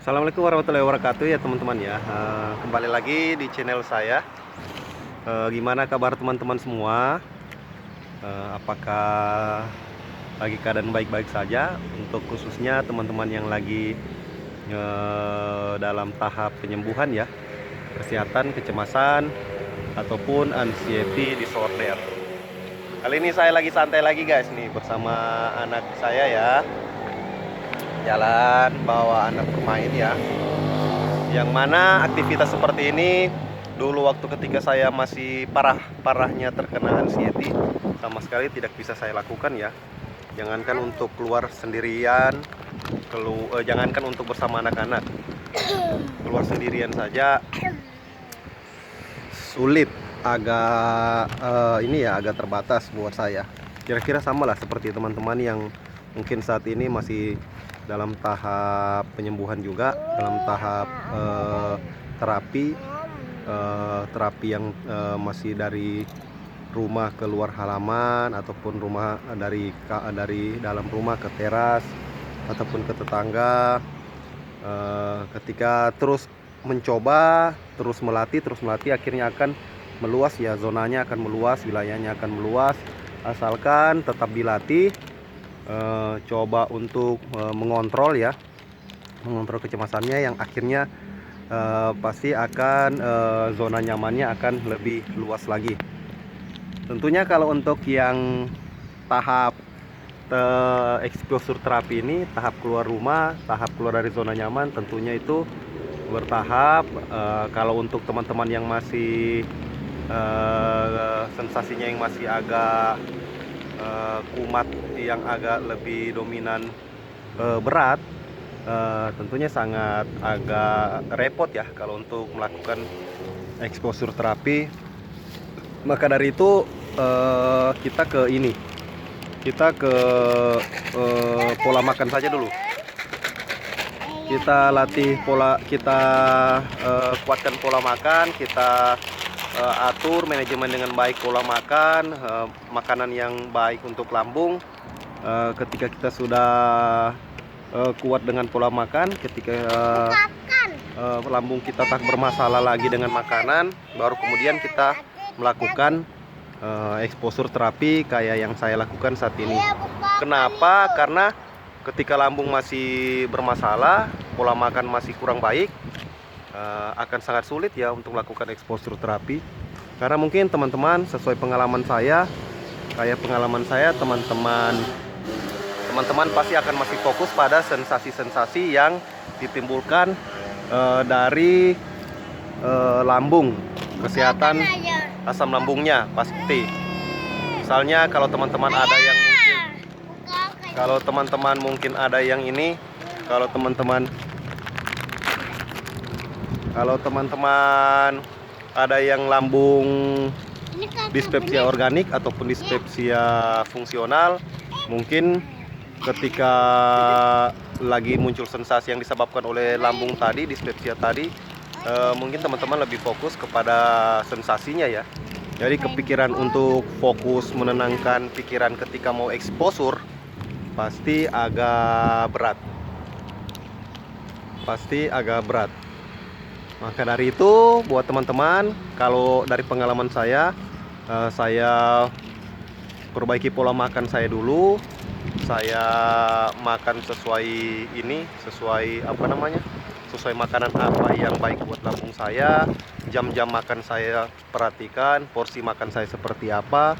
Assalamualaikum warahmatullahi wabarakatuh ya teman-teman ya. Kembali lagi di channel saya. Gimana kabar teman-teman semua? Apakah lagi keadaan baik-baik saja? Untuk khususnya teman-teman yang lagi dalam tahap penyembuhan ya, kesehatan, kecemasan, ataupun anxiety disorder. Kali ini saya lagi santai lagi guys nih bersama anak saya ya. Jalan bawa anak bermain ya. Yang mana aktivitas seperti ini dulu waktu ketika saya masih parahnya terkena anxiety sama sekali tidak bisa saya lakukan ya. Jangankan untuk keluar sendirian, jangankan untuk bersama anak-anak, keluar sendirian saja sulit, agak ini ya agak terbatas buat saya. Kira-kira sama lah seperti teman-teman yang mungkin saat ini masih dalam tahap penyembuhan juga, dalam tahap terapi yang masih dari rumah keluar halaman ataupun rumah dari dalam rumah ke teras ataupun ke tetangga. Ketika terus mencoba, terus melatih akhirnya akan meluas ya, zonanya akan meluas, wilayahnya akan meluas asalkan tetap dilatih. Coba untuk mengontrol kecemasannya yang akhirnya pasti akan zona nyamannya akan lebih luas lagi. Tentunya kalau untuk yang tahap exposure terapi ini, tahap keluar rumah, tahap keluar dari zona nyaman, tentunya itu bertahap. Kalau untuk teman-teman yang masih sensasinya yang masih agak kumat, yang agak lebih dominan berat, tentunya sangat agak repot ya kalau untuk melakukan exposure terapi. Maka dari itu kita ke pola makan saja dulu. Kita latih pola, kita kuatkan pola makan, kita atur manajemen dengan baik pola makan, makanan yang baik untuk lambung. Ketika kita sudah kuat dengan pola makan, ketika lambung kita tak bermasalah lagi dengan makanan, baru kemudian kita melakukan exposure terapi kayak yang saya lakukan saat ini. Kenapa? Karena ketika lambung masih bermasalah, pola makan masih kurang baik, akan sangat sulit ya untuk melakukan exposure terapi. Karena mungkin teman-teman sesuai pengalaman saya, kayak pengalaman saya, teman-teman pasti akan masih fokus pada sensasi-sensasi yang ditimbulkan dari lambung, kesehatan asam lambungnya pasti. Misalnya kalau teman-teman ada yang mungkin kalau teman-teman ada yang lambung dispepsia organik ataupun dispepsia fungsional, mungkin ketika lagi muncul sensasi yang disebabkan oleh lambung tadi, dispepsia tadi, mungkin teman-teman lebih fokus kepada sensasinya ya. Jadi kepikiran untuk fokus menenangkan pikiran ketika mau exposure pasti agak berat. Maka dari itu buat teman-teman, kalau dari pengalaman saya perbaiki pola makan saya dulu. Saya makan sesuai makanan apa yang baik buat lambung saya. Jam-jam makan saya perhatikan, porsi makan saya seperti apa,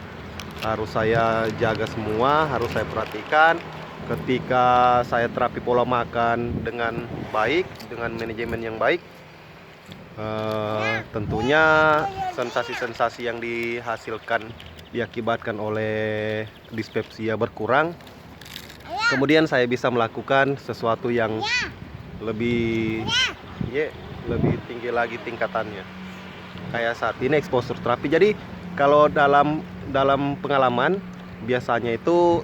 harus saya jaga semua, harus saya perhatikan. Ketika saya terapi pola makan dengan baik, dengan manajemen yang baik, tentunya sensasi-sensasi yang diakibatkan oleh dispepsia berkurang. Kemudian saya bisa melakukan sesuatu yang lebih tinggi lagi tingkatannya, kayak saat ini exposure terapi. Jadi kalau dalam pengalaman biasanya itu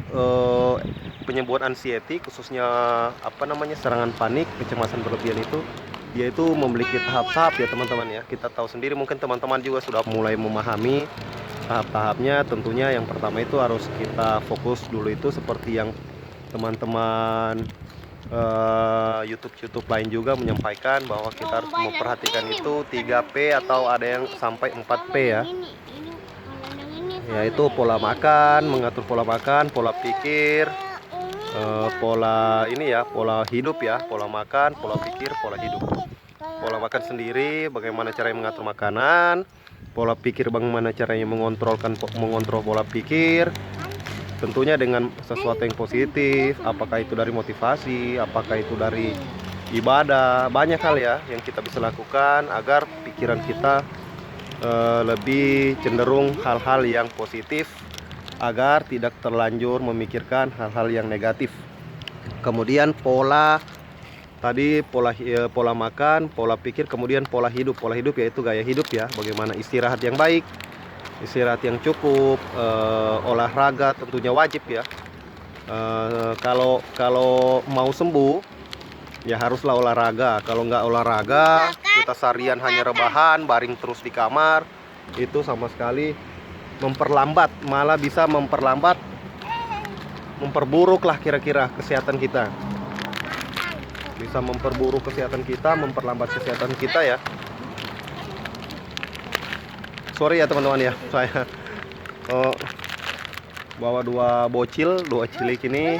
penyembuhan anxiety, khususnya serangan panik, kecemasan berlebihan itu, dia itu memiliki tahap-tahap ya teman-teman ya. Kita tahu sendiri, mungkin teman-teman juga sudah mulai memahami tahap-tahapnya. Tentunya yang pertama itu harus kita fokus dulu, itu seperti yang teman-teman YouTube lain juga menyampaikan bahwa kita harus memperhatikan itu 3P atau ada yang sampai 4P ya. Yaitu pola makan, mengatur pola makan, pola pikir, pola ini ya, pola hidup ya, pola makan, pola pikir, pola hidup. Pola makan sendiri, bagaimana caranya mengatur makanan, pola pikir bagaimana caranya mengontrol pola pikir. Tentunya dengan sesuatu yang positif, apakah itu dari motivasi, apakah itu dari ibadah, banyak hal ya yang kita bisa lakukan agar pikiran kita lebih cenderung hal-hal yang positif, agar tidak terlanjur memikirkan hal-hal yang negatif. Kemudian pola makan, pola pikir, kemudian pola hidup. Pola hidup yaitu gaya hidup ya, bagaimana istirahat yang baik, istirahat yang cukup, olahraga tentunya wajib ya. Kalau mau sembuh ya haruslah olahraga. Kalau nggak olahraga, kita seharian hanya rebahan, baring terus di kamar, itu sama sekali memperlambat, malah bisa memperburuk lah kira-kira kesehatan kita. Bisa memperburuk kesehatan kita, memperlambat kesehatan kita ya. Sorry ya teman-teman ya, saya bawa dua cilik ini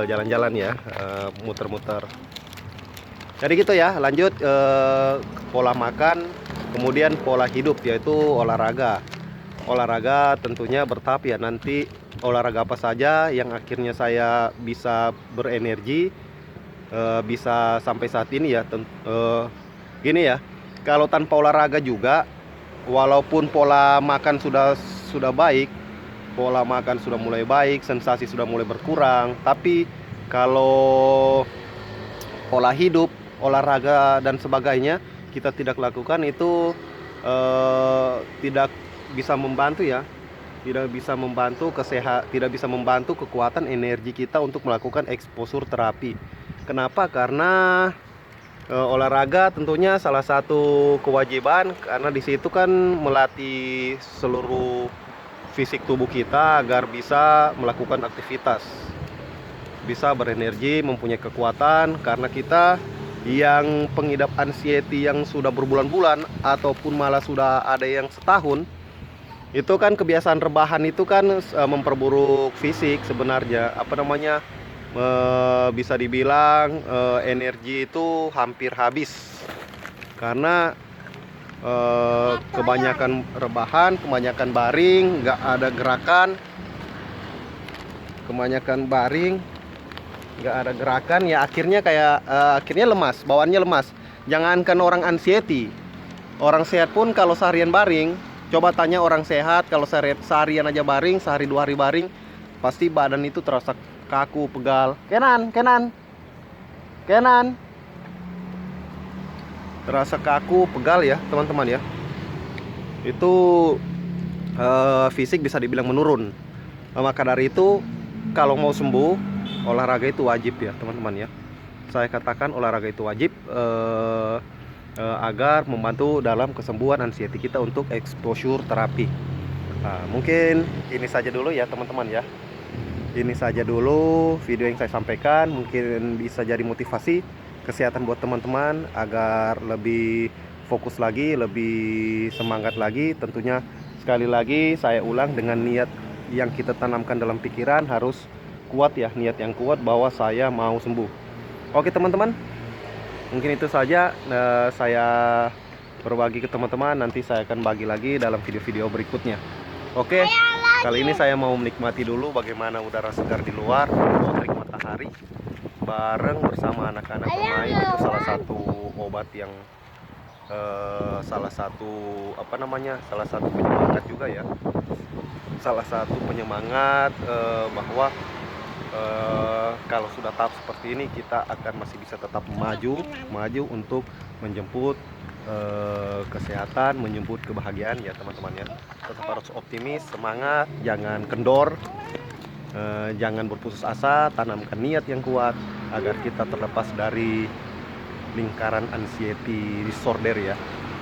jalan-jalan ya, muter-muter. Jadi gitu ya, lanjut pola makan, kemudian pola hidup yaitu olahraga. Olahraga tentunya bertahap ya, nanti olahraga apa saja yang akhirnya saya bisa berenergi, bisa sampai saat ini ya. Gini ya, kalau tanpa olahraga juga, walaupun pola makan sudah baik, pola makan sudah mulai baik, sensasi sudah mulai berkurang, tapi kalau pola hidup, olahraga dan sebagainya kita tidak lakukan, itu tidak bisa membantu ya, tidak bisa membantu tidak bisa membantu kekuatan energi kita untuk melakukan exposure terapi. Kenapa? Karena olahraga tentunya salah satu kewajiban, karena di situ kan melatih seluruh fisik tubuh kita agar bisa melakukan aktivitas, bisa berenergi, mempunyai kekuatan. Karena kita yang pengidap anxiety yang sudah berbulan-bulan ataupun malah sudah ada yang setahun, itu kan kebiasaan rebahan itu kan memperburuk fisik sebenarnya. Bisa dibilang energi itu hampir habis karena kebanyakan rebahan, kebanyakan baring, nggak ada gerakan, ya akhirnya lemas, bawaannya lemas. Jangankan orang anxiety, orang sehat pun kalau seharian baring, coba tanya orang sehat, kalau seharian aja baring, sehari 2 hari baring, pasti badan itu terasa kaku, pegal. Kenan terasa kaku, pegal ya teman-teman ya. Itu fisik bisa dibilang menurun. Maka dari itu, kalau mau sembuh, olahraga itu wajib ya teman-teman ya. Saya katakan olahraga itu wajib agar membantu dalam kesembuhan anxiety kita untuk exposure terapi. Mungkin ini saja dulu ya teman-teman ya. Ini saja dulu video yang saya sampaikan, mungkin bisa jadi motivasi kesehatan buat teman-teman agar lebih fokus lagi, lebih semangat lagi. Tentunya sekali lagi saya ulang, dengan niat yang kita tanamkan dalam pikiran harus kuat ya, niat yang kuat bahwa saya mau sembuh. Oke teman-teman, mungkin itu saja saya berbagi ke teman-teman. Nanti saya akan bagi lagi dalam video-video berikutnya. Oke, kali ini saya mau menikmati dulu bagaimana udara segar di luar, terik matahari, bareng bersama anak-anak bermain. Itu salah satu obat yang salah satu penyemangat juga ya. Salah satu penyemangat bahwa kalau sudah tahap seperti ini, kita akan masih bisa tetap maju untuk menjemput kesehatan, menjemput kebahagiaan ya teman-teman ya. Tetap harus optimis, semangat, jangan kendor, jangan berputus asa, tanamkan niat yang kuat agar kita terlepas dari lingkaran anxiety disorder ya.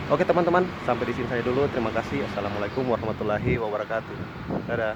Oke teman-teman, sampai di sini saya dulu. Terima kasih. Assalamualaikum warahmatullahi wabarakatuh. Dadah.